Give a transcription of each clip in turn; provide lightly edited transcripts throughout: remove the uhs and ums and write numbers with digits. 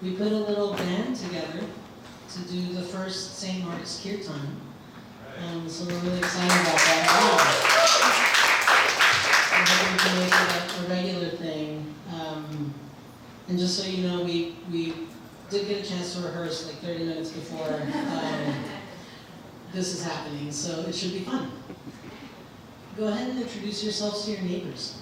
we put a little band together to do the first St. Marks Kirtan. So we're really excited about that. We're hoping to make it a regular thing. And just so you know, we did get a chance to rehearse like 30 minutes before this is happening, so it should be fun. Go ahead and introduce yourselves to your neighbors.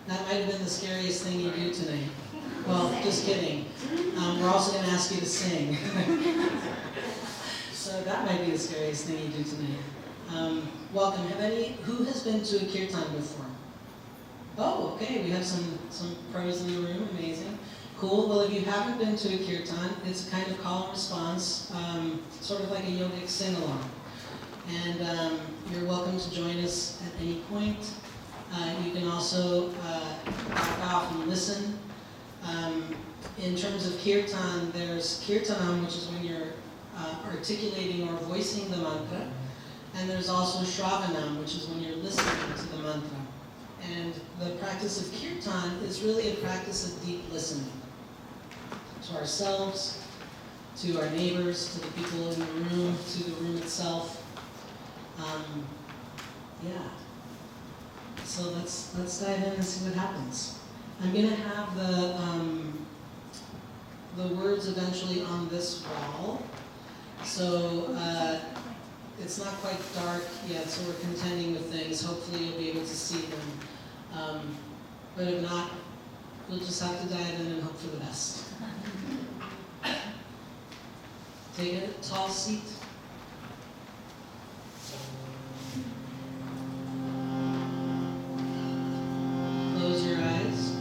That might have been the scariest thing you do tonight. Well, just kidding. We're also going to ask you to sing. So that might be the scariest thing you do tonight. Welcome. Who has been to a kirtan before? Oh, okay. We have some pros in the room. Amazing. Cool. Well, if you haven't been to a kirtan, it's a kind of call and response, sort of like a yogic sing-along. And you're welcome to join us at any point. You can also back off and listen. In terms of kirtan, there's kirtanam, which is when you're articulating or voicing the mantra. And there's also shravanam, which is when you're listening to the mantra. And the practice of kirtan is really a practice of deep listening. To ourselves, to our neighbors, to the people in the room, to the room itself. Yeah. So let's dive in and see what happens. I'm going to have the words eventually on this wall. So it's not quite dark yet, so we're contending with things. Hopefully you'll be able to see them. But if not, we'll just have to dive in and hope for the best. Take a tall seat. Close your eyes.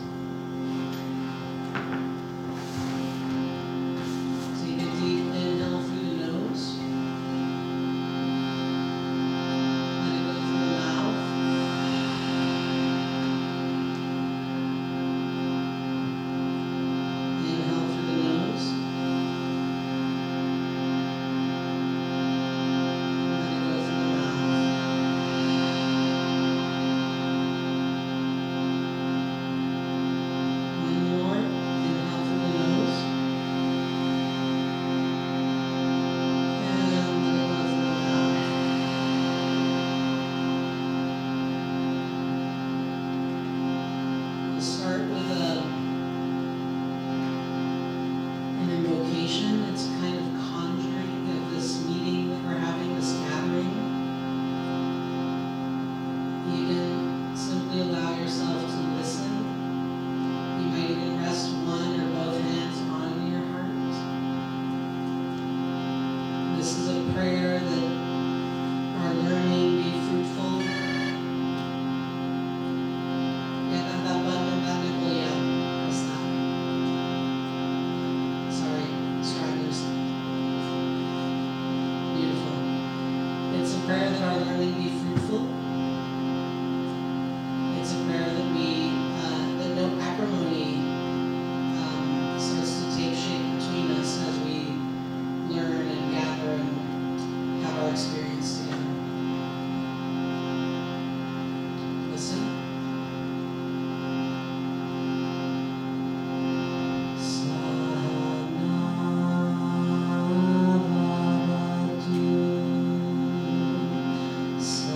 Take a deep inhale through the nose. Let it go through the mouth. Inhale through the nose. Let it go through the mouth. One more. Inhale through the nose. And let it go through the mouth. We'll start with an invocation. It's a kind of conjuring of this meeting that we're having, this gathering. You can simply allow yourself to listen. You might even rest one or both hands on your heart. This is a prayer that our learning be fruitful. Yeah, that button, that nipple, yeah. Press that. Sorry, stragglers. Beautiful. It's a prayer that our learning be fruitful. It's a prayer that that no acrimony starts to take shape between us as we learn and gather and have our experience together. Listen. Sa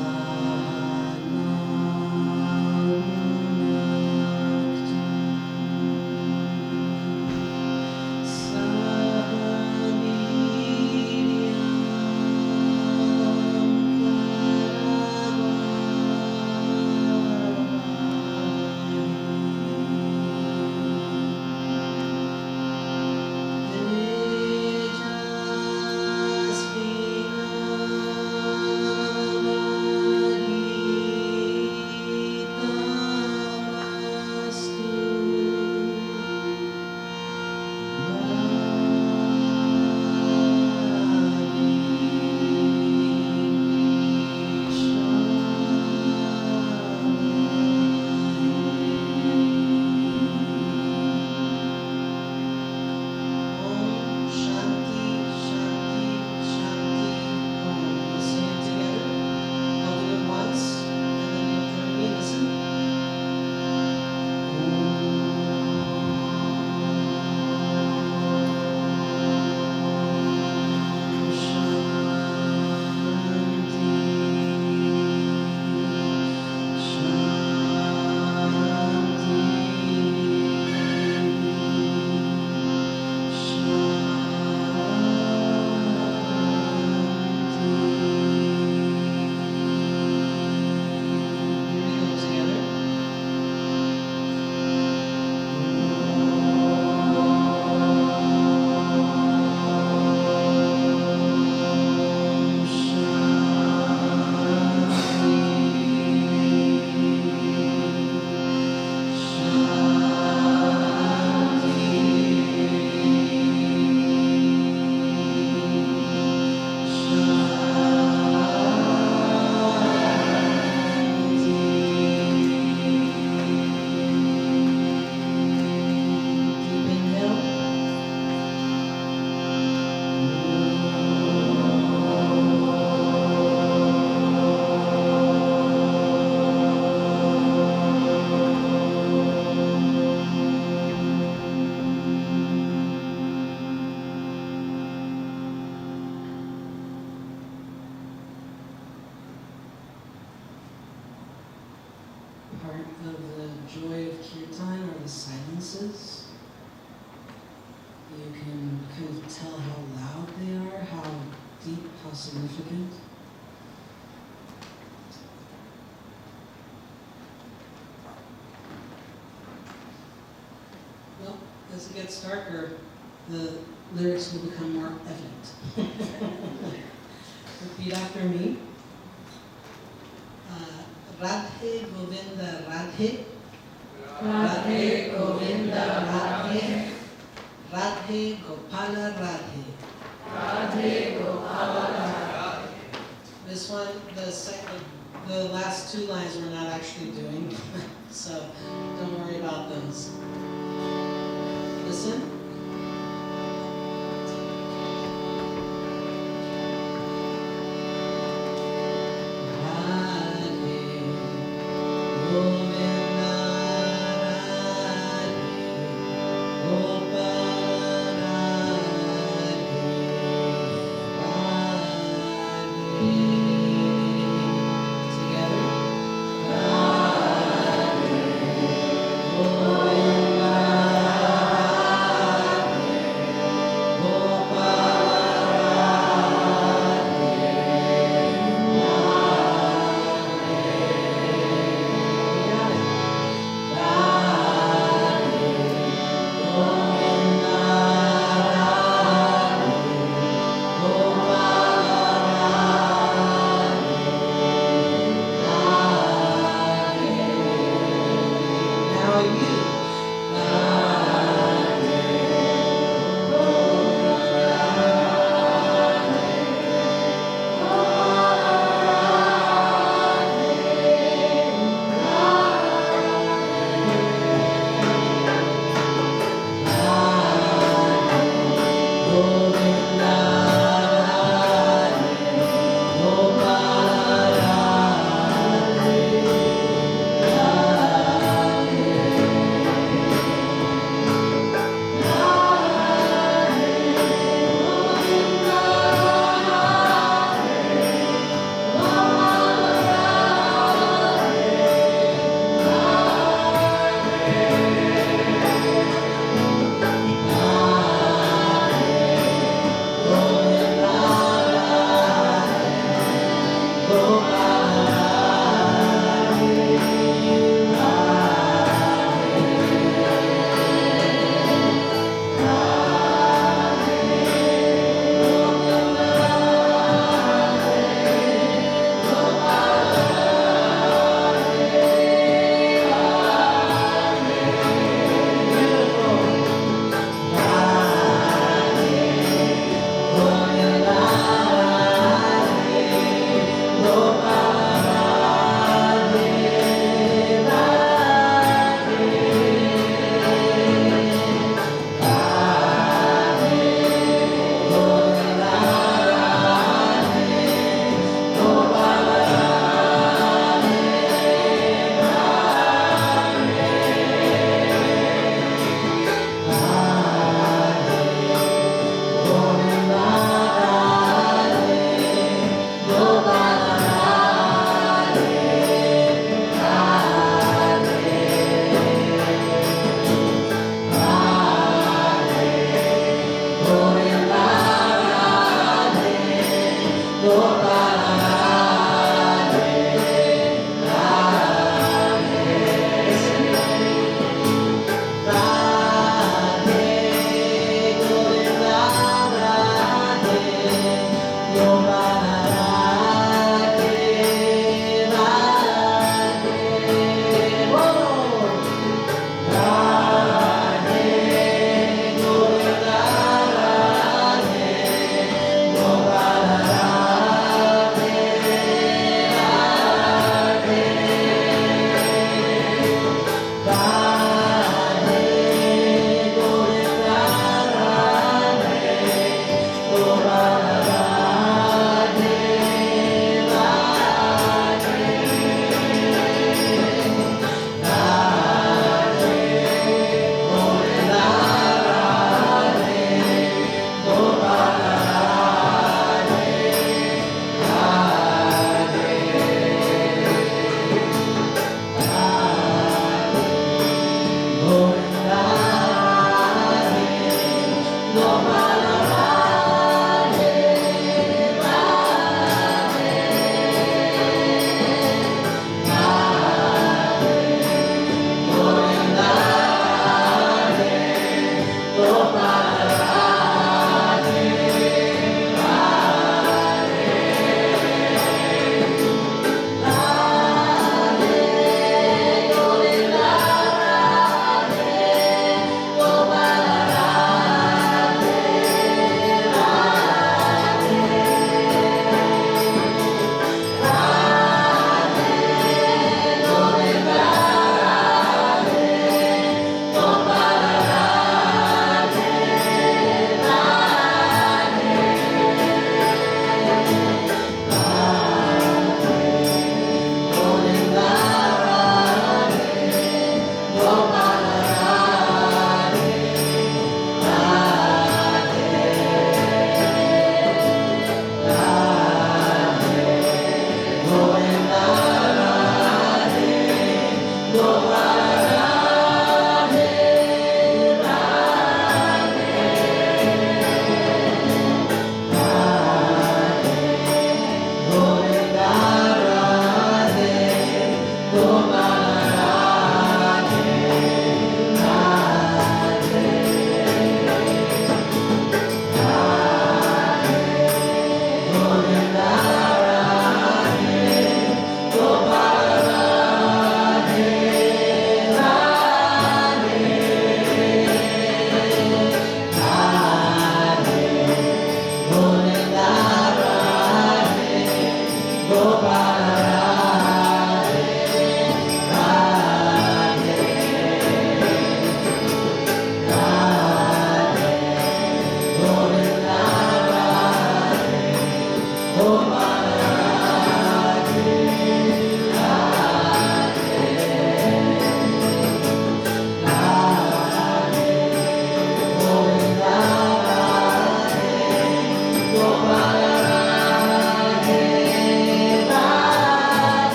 part of the joy of kirtan are the silences. You can kind of tell how loud they are, how deep, how significant. Well, as it gets darker, the lyrics will become more evident. Repeat after me. Radhe Govinda Radhe. Radhe Govinda Radhe. Radhe Gopala Radhe. Radhe Gopala Radhe. This one, the last two lines we're not actually doing, so don't worry about those. Listen.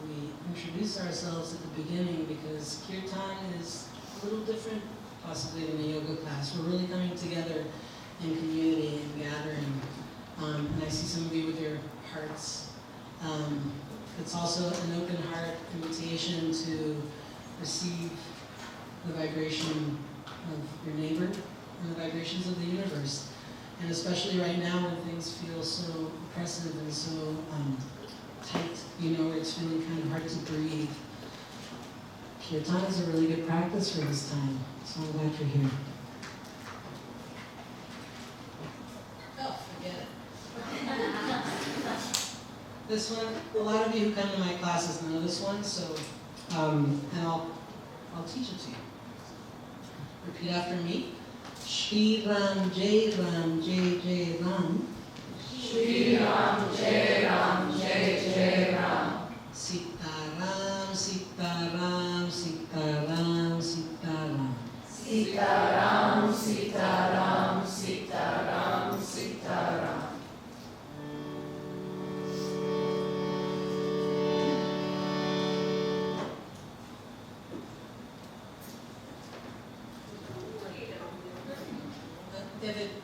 We introduce ourselves at the beginning because Kirtan is a little different possibly than a yoga class. We're really coming together in community and gathering. And I see some of you with your hearts. It's also an open heart invitation to receive the vibration of your neighbor and the vibrations of the universe. And especially right now when things feel so oppressive and so tight, where it's feeling kind of hard to breathe. Kirtan is a really good practice for this time, so I'm glad you're here. Oh, forget it. This one, a lot of you who come to my classes know this one, so, and I'll teach it to you. Repeat after me. Shri Ram, Jai Ram, Jai Jai Ram. Shri Ram, Jai Ram, Jai Jai Ram. Sita Ram, Sita Ram, Sita Ram, Sita Ram. Sita Ram, Sita Ram, Sita Ram, Sita Ram.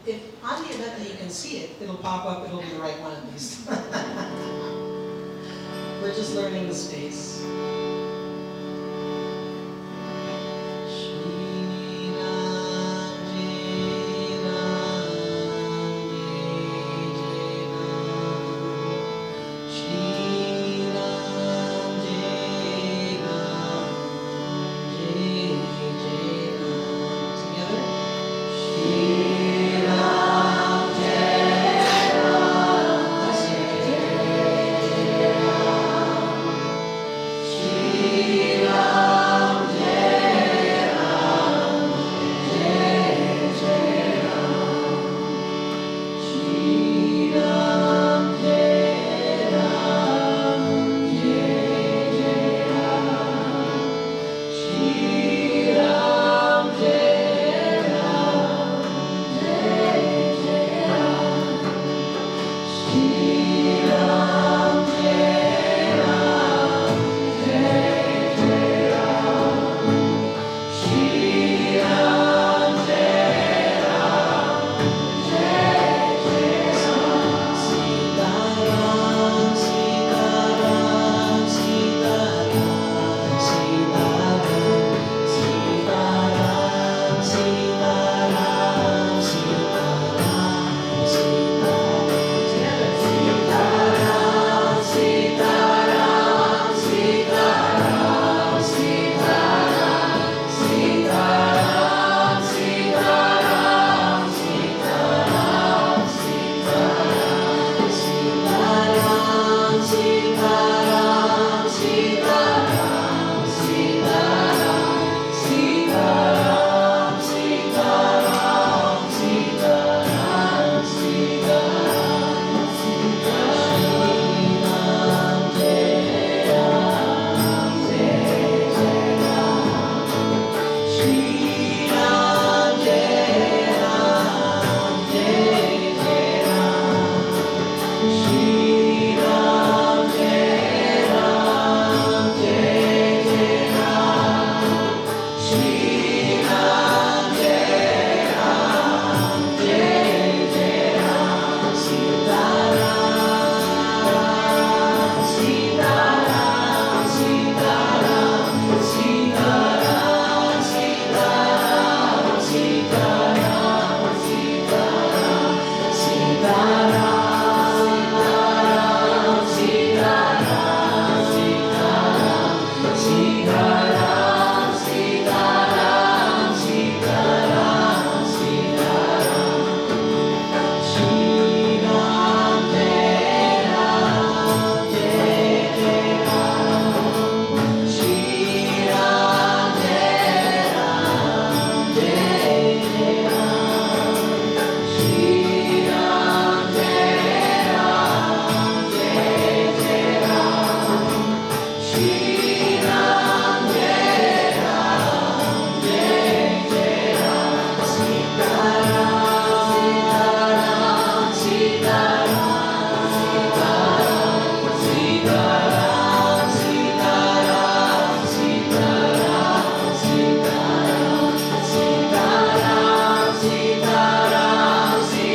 If on the event that you can see it, it'll pop up, it'll be the right one at least. We're just learning the space. Shri Sitaram, Sitaram, Sitaram.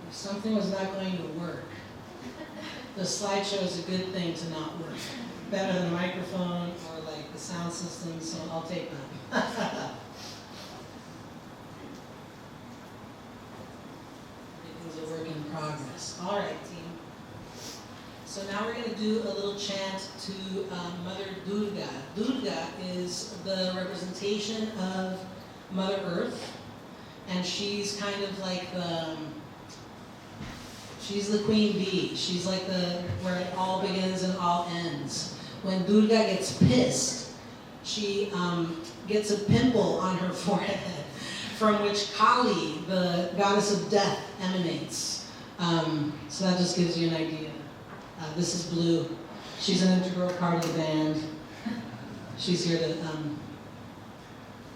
if something was not going to work, the slideshow is a good thing to not work. Better than a microphone or like the sound system, so I'll take that. Everything's a work in progress. All right, team. So now we're going to do a little chant to Mother Durga. Durga is the representation of Mother Earth, and she's kind of like she's the queen bee. She's like where it all begins and all ends. When Durga gets pissed, she gets a pimple on her forehead from which Kali, the goddess of death, emanates. So that just gives you an idea. This is Blue. She's an integral part of the band. She's here to,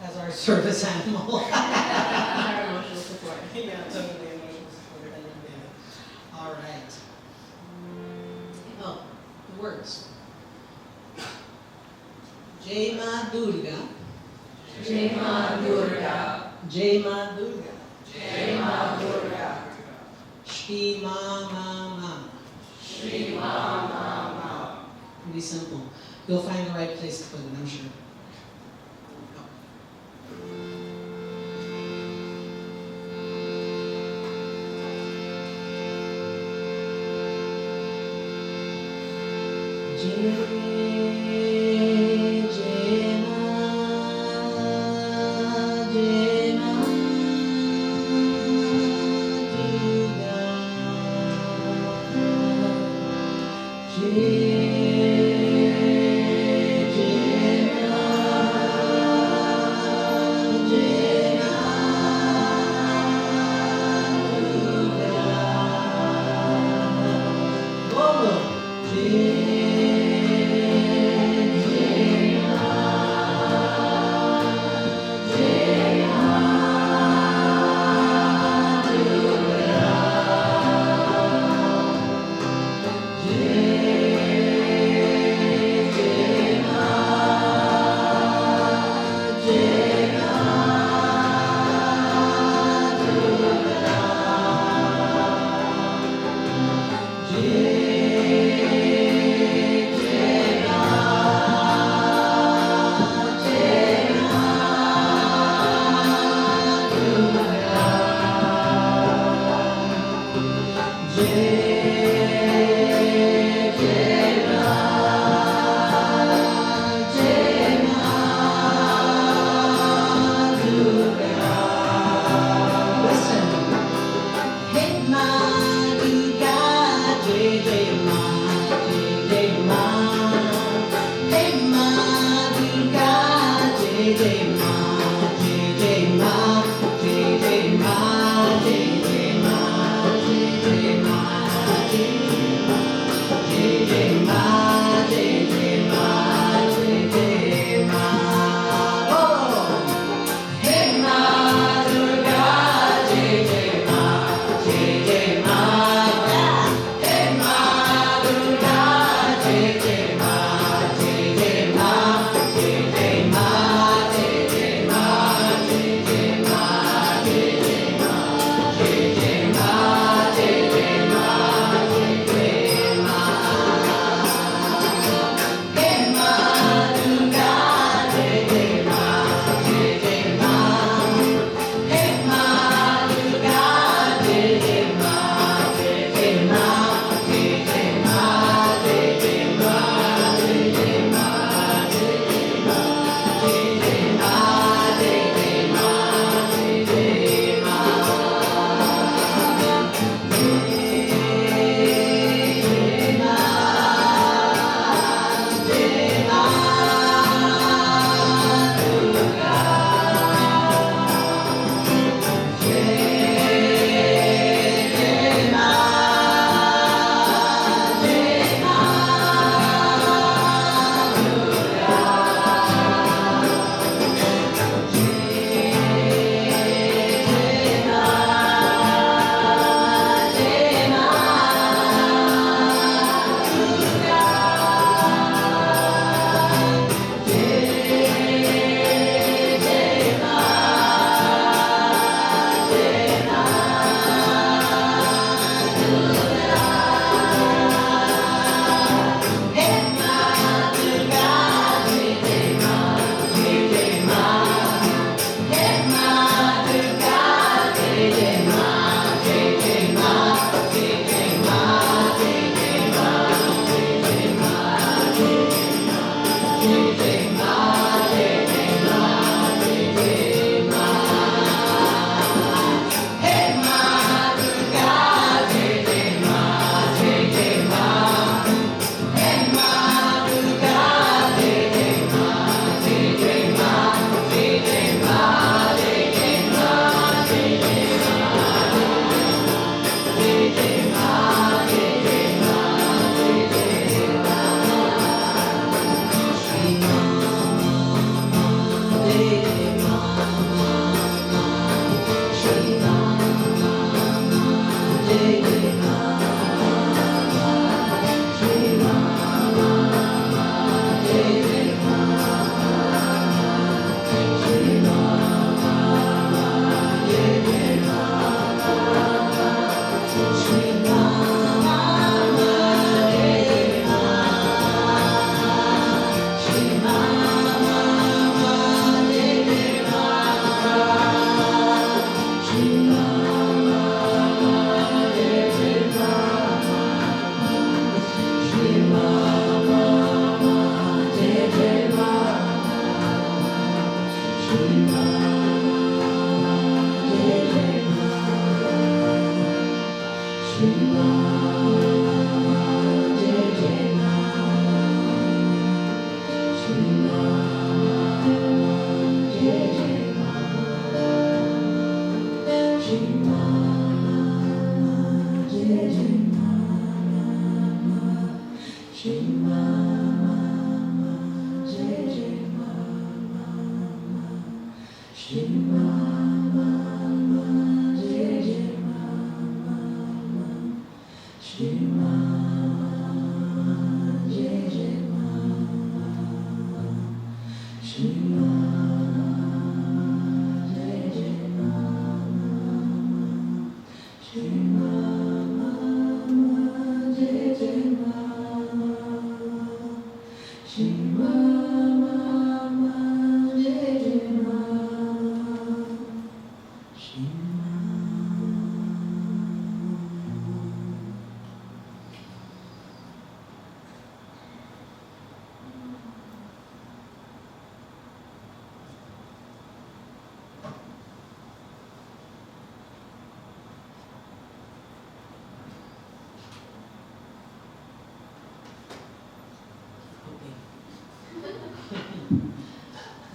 as our service animal. Our emotional support. Yeah, totally emotional support. All right. Oh, the words. Jai Ma Durga. Jai Ma Durga. Jai Ma Durga. Jai Ma Durga. Shri Ma Ma Ma. Shri Ma Ma Ma. Pretty simple. You'll find the right place to put it, I'm sure.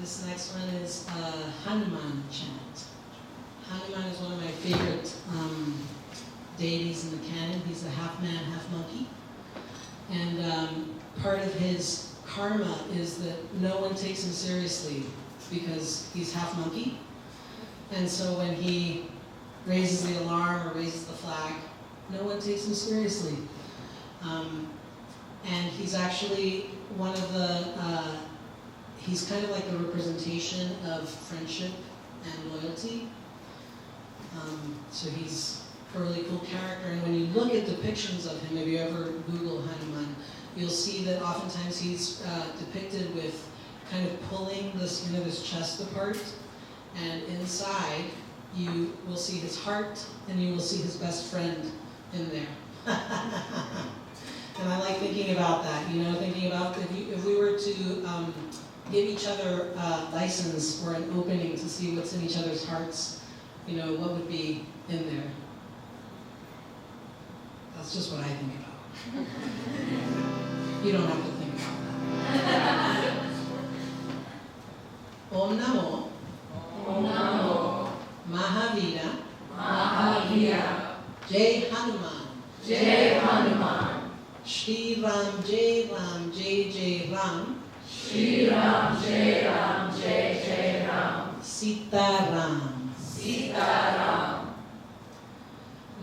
This next one is Hanuman chant. Hanuman is one of my favorite deities in the canon. He's a half man, half monkey. And part of his karma is that no one takes him seriously because he's half monkey. And so when he raises the alarm or raises the flag, no one takes him seriously. And he's actually one of the, he's kind of like the representation of friendship and loyalty. So he's a really cool character. And when you look at depictions of him, if you ever Google Hanuman, you'll see that oftentimes he's depicted with kind of pulling this, this chest apart. And inside, you will see his heart, and you will see his best friend in there. And I like thinking about that, thinking about if we were to give each other a license or an opening to see what's in each other's hearts, what would be in there? That's just what I think about. You don't have to think about that. Om Namo. Om Namo. Mahavira. Mahavira. Jai Hanuman. Jai Hanuman. Shri Ram, Jai Ram, Jai Jai Ram. Shri Ram, Jai Ram, Jai Jai Ram. Sita Ram. Sita Ram.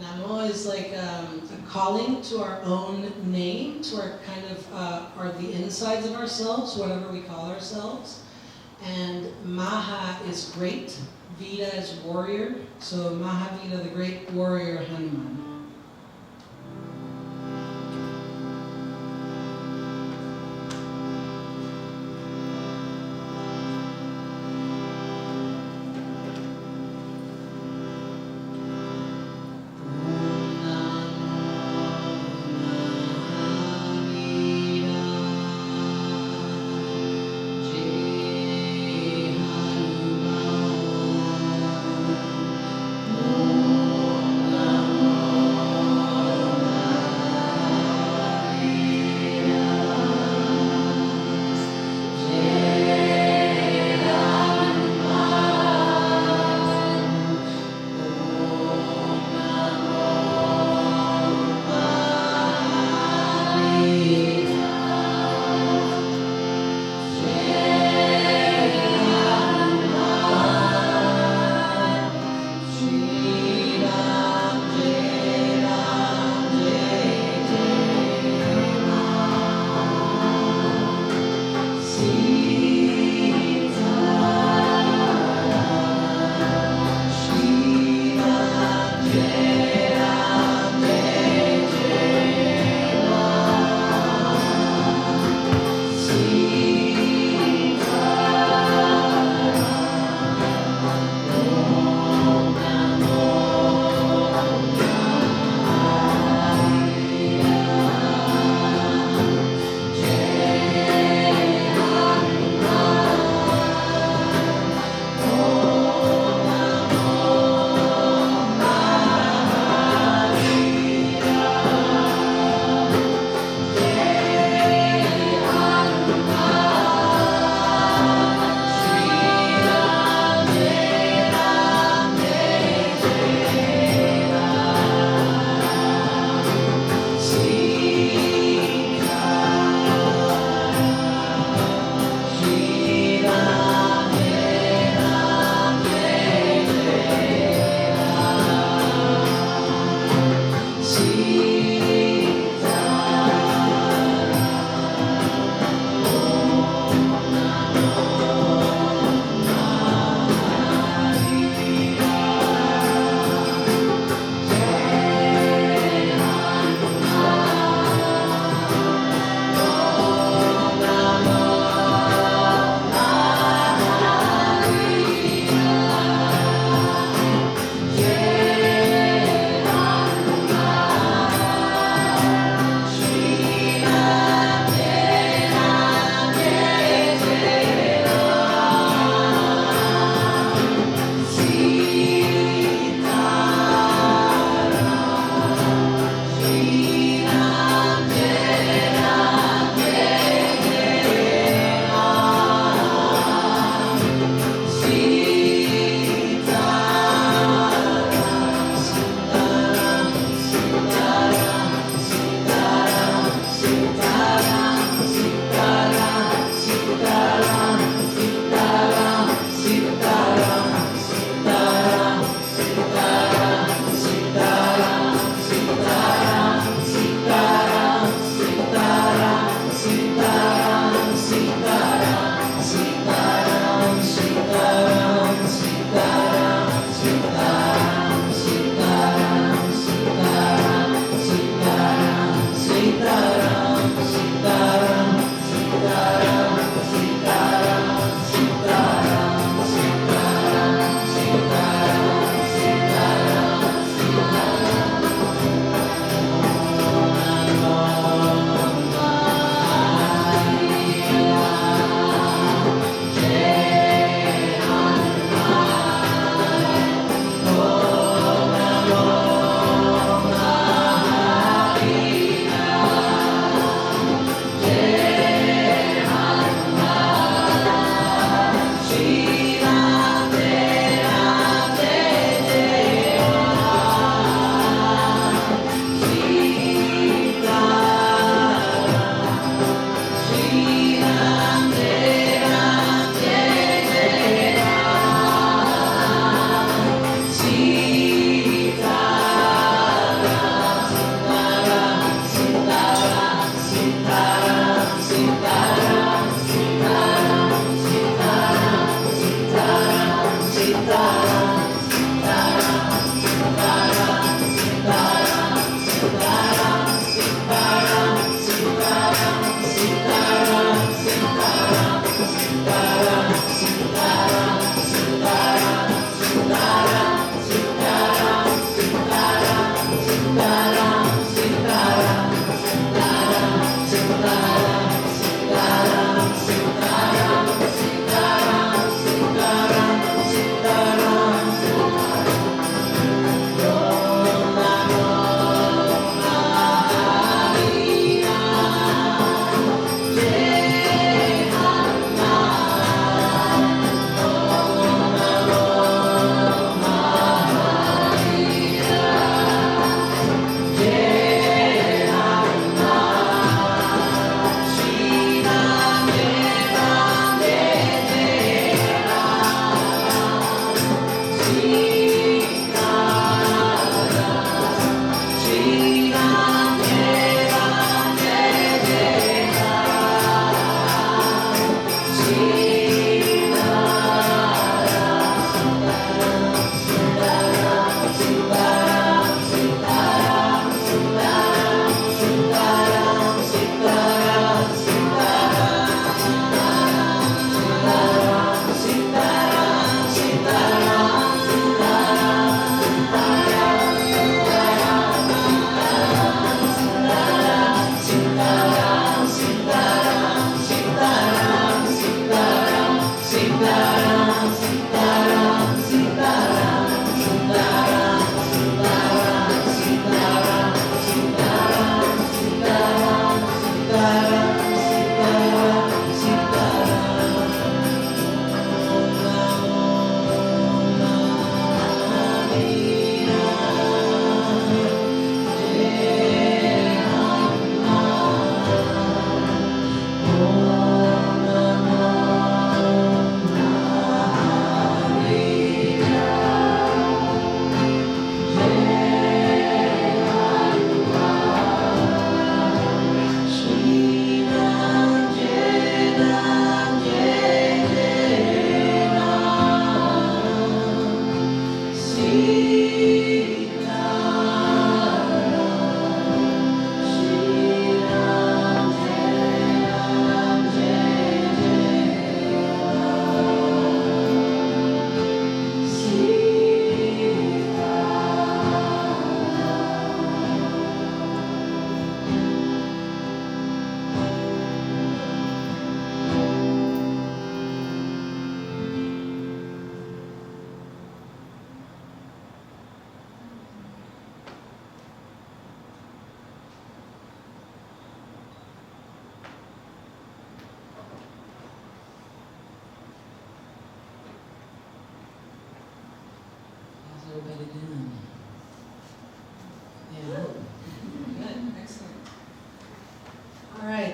Namo is like a calling to our own name, to our kind of, are the insides of ourselves, whatever we call ourselves. And Maha is great, Vida is warrior, so Mahavira, the great warrior Hanuman.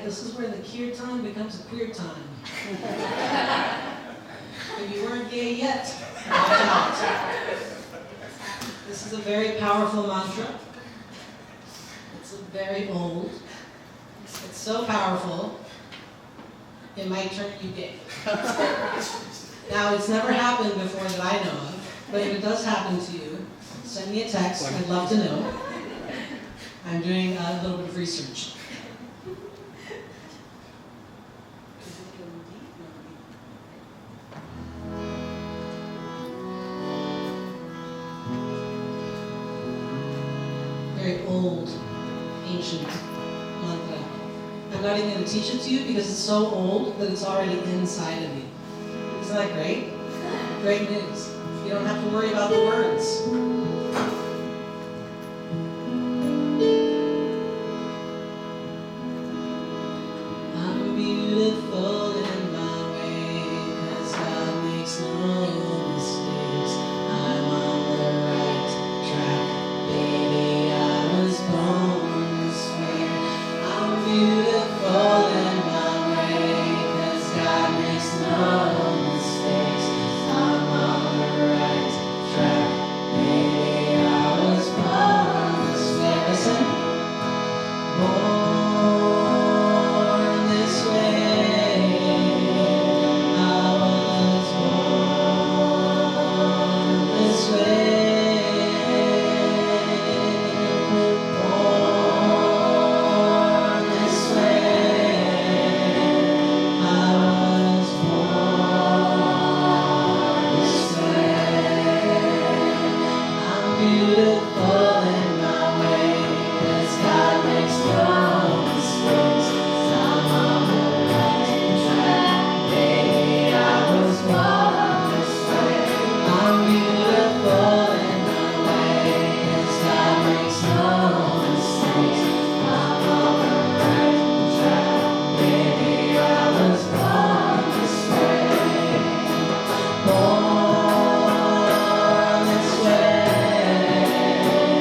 This is where the kirtan becomes a queer time. If you weren't gay yet, watch out. This is a very powerful mantra. It's very old. It's so powerful, it might turn you gay. Now, it's never happened before that I know of, but if it does happen to you, send me a text. I'd love to know. I'm doing a little bit of research. Very old, ancient mantra. I'm not even going to teach it to you because it's so old that it's already inside of you. Isn't that great? Great news. You don't have to worry about the words. I'm beautiful in my way, 'cause God makes no mistakes. I'm on the right track, baby, I was born this way. I'm beautiful in my way, 'cause God makes no mistakes. I'm on the right track, baby, I was born this way. Listen. Born this way, I was born this way. Born this way, I was born this way. I'm beautiful in my way, 'cause God makes no mistakes. I'm on the right track, baby, I was born this way. I'm beautiful in my way, 'cause God makes no mistakes. I'm on the right track, baby, I was born this way. Born this way, I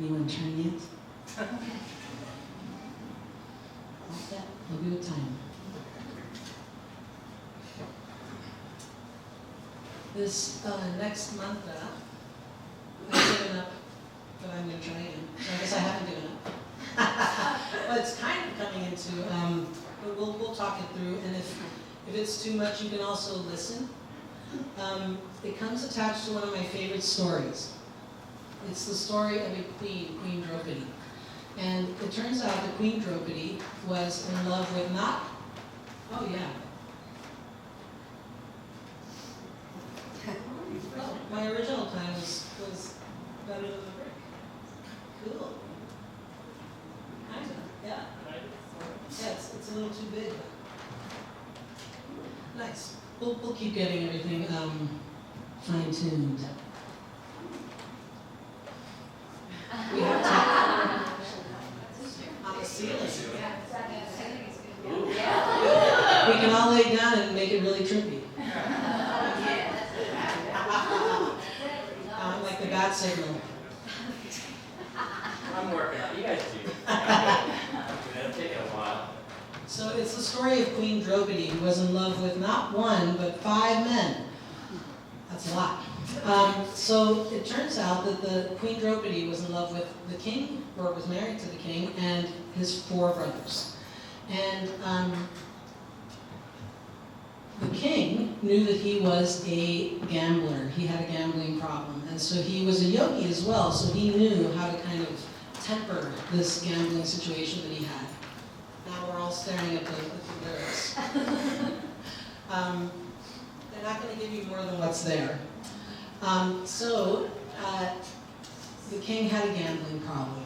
Anyone turn yet? All set? We'll do it time. This next mantra, I've given up, but I'm going to try again. So I guess I haven't given up. Well, it's kind of coming into, but we'll talk it through, and if it's too much, you can also listen. It comes attached to one of my favorite stories. It's the story of a queen, Queen Draupadi. And it turns out that Queen Draupadi was in love with not, oh yeah. Oh, my original plan was better than the brick. Cool. Kind of, yeah. Yeah, it's a little too big. Nice. We'll keep getting everything fine-tuned. We have to on the ceiling. We can all lay down and make it really trippy. Like the bat signal. I'm working on it. You guys do. It'll take it a while. So it's the story of Queen Draupadi, who was in love with not one, but 5 men. That's a lot. So it turns out that the Queen Draupadi was in love with the king, or was married to the king, and his 4 brothers. And the king knew that he was a gambler. He had a gambling problem. And so he was a yogi as well, so he knew how to kind of temper this gambling situation that he had. Now we're all staring at the lyrics. They're not going to give you more than what's there. The king had a gambling problem,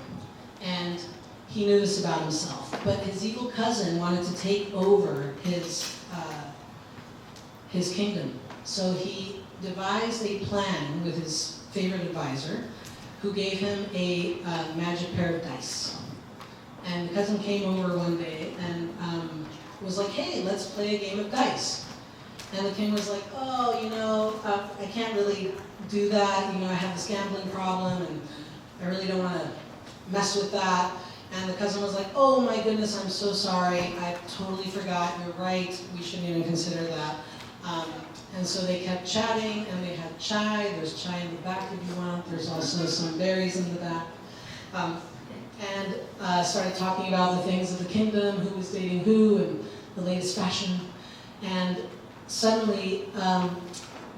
and he knew this about himself. But his evil cousin wanted to take over his kingdom. So he devised a plan with his favorite advisor, who gave him a magic pair of dice. And the cousin came over one day and was like, hey, let's play a game of dice. And the king was like, oh, I can't really do that. I have this gambling problem, and I really don't want to mess with that. And the cousin was like, oh my goodness, I'm so sorry. I totally forgot. You're right. We shouldn't even consider that. And so they kept chatting, and they had chai. There's chai in the back if you want. There's also some berries in the back. And started talking about the things of the kingdom, who was dating who, and the latest fashion. And suddenly,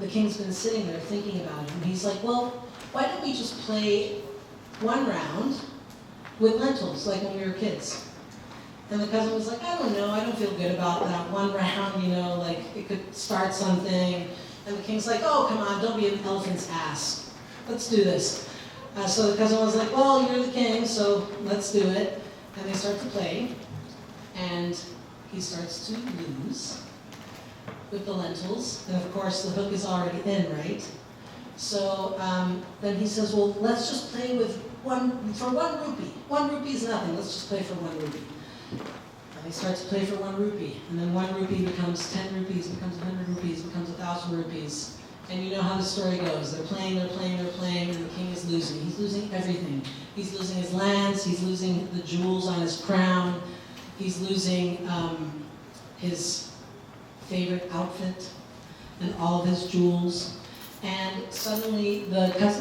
the king's been sitting there thinking about it, and he's like, well, why don't we just play 1 round with lentils, like when we were kids? And the cousin was like, I don't know, I don't feel good about that 1 round, like it could start something. And the king's like, oh, come on, don't be an elephant's ass. Let's do this. So the cousin was like, well, you're the king, so let's do it. And they start to play, and he starts to lose with the lentils. And of course, the hook is already in, right? So then he says, well, let's just play with for 1 rupee. 1 rupee is nothing, let's just play for 1 rupee. And he starts to play for 1 rupee, and then 1 rupee becomes 10 rupees, becomes 100 rupees, becomes 1,000 rupees. And you know how the story goes. They're playing, and the king is losing. He's losing everything. He's losing his lands, he's losing the jewels on his crown, he's losing his favorite outfit and all of his jewels. And suddenly the cousin